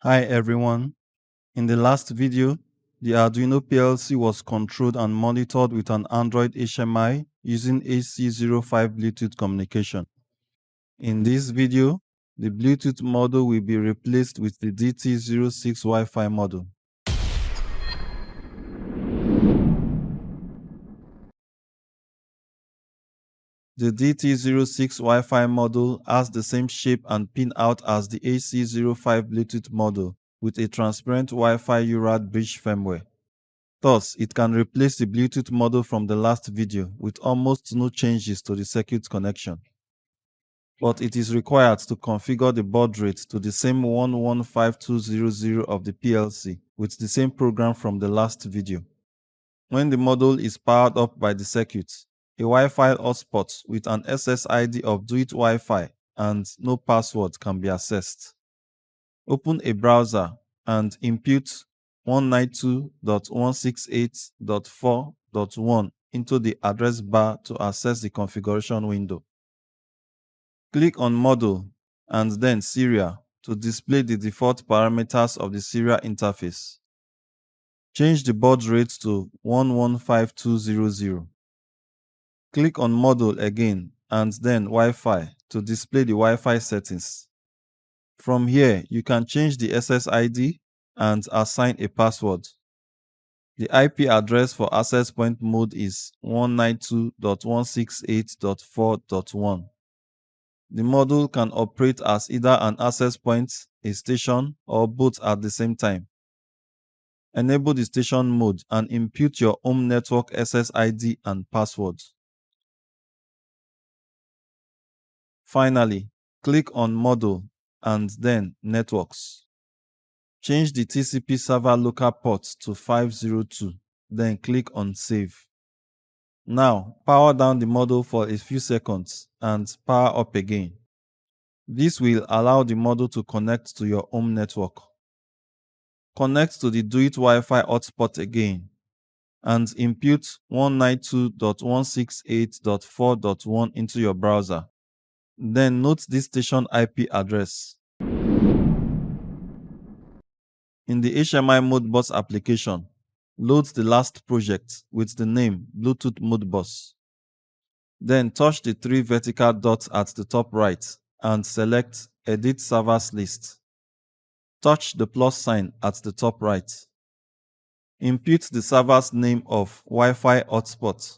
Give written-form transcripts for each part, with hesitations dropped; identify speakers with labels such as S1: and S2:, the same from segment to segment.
S1: Hi everyone. In the last video, the Arduino PLC was controlled and monitored with an Android HMI using AC05 Bluetooth communication. In this video, the Bluetooth module will be replaced with the DT06 Wi-Fi module. The DT06 Wi-Fi module has the same shape and pin out as the AC05 Bluetooth module with a transparent Wi-Fi UART bridge firmware. Thus, it can replace the Bluetooth module from the last video with almost no changes to the circuit connection. But it is required to configure the baud rate to the same 115200 of the PLC with the same program from the last video. When the module is powered up by the circuit, a Wi-Fi hotspot with an SSID of Do It Wi-Fi and no password can be accessed. Open a browser and input 192.168.4.1 into the address bar to access the configuration window. Click on Module and then Serial to display the default parameters of the serial interface. Change the baud rate to 115200. Click on Module again and then Wi-Fi to display the Wi-Fi settings. From here, you can change the SSID and assign a password. The IP address for access point mode is 192.168.4.1. The module can operate as either an access point, a station, or both at the same time. Enable the station mode and input your home network SSID and password. Finally, click on Module and then Networks. Change the TCP server local port to 502, then click on Save. Now, power down the module for a few seconds and power up again. This will allow the module to connect to your home network. Connect to the Do It Wi-Fi hotspot again and input 192.168.4.1 into your browser. Then note this station IP address. In the HMI Modbus application, load the last project with the name Bluetooth Modbus. Then touch the three vertical dots at the top right and select Edit Servers List. Touch the plus sign at the top right. Input the server's name of Wi-Fi hotspot.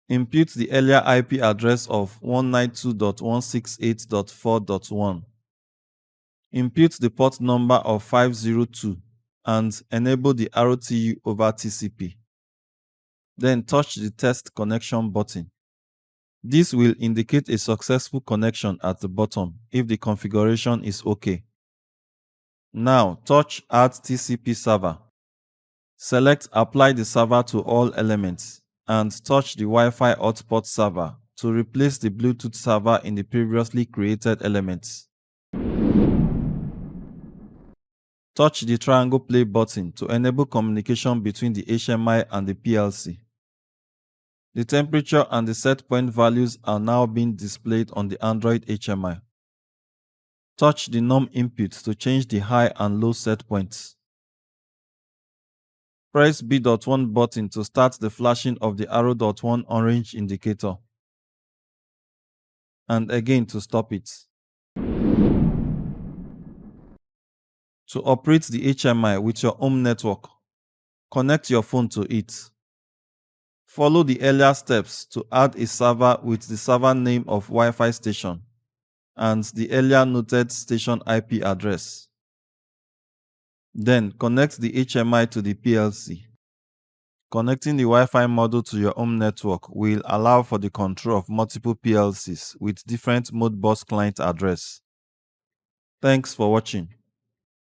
S1: Input the earlier IP address of 192.168.4.1. Input the port number of 502 and enable the ROTU over TCP. Then touch the Test Connection button. This will indicate a successful connection at the bottom if the configuration is OK. Now touch Add TCP Server. Select Apply the server to all elements and touch the Wi-Fi hotspot server to replace the Bluetooth server in the previously created elements. Touch the triangle play button to enable communication between the HMI and the PLC. The temperature and the set point values are now being displayed on the Android HMI. Touch the num input to change the high and low set points. Press B.1 button to start the flashing of the arrow.1 orange indicator, and again to stop it. To operate the HMI with your home network, connect your phone to it. Follow the earlier steps to add a server with the server name of Wi-Fi station and the earlier noted station IP address. Then connect the HMI to the PLC. Connecting the Wi-Fi module to your home network will allow for the control of multiple PLCs with different Modbus client address. Thanks for watching.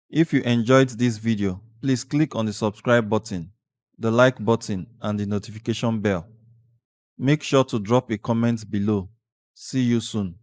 S1: If you enjoyed this video, please click on the subscribe button, the like button, and the notification bell. Make sure to drop a comment below. See you soon.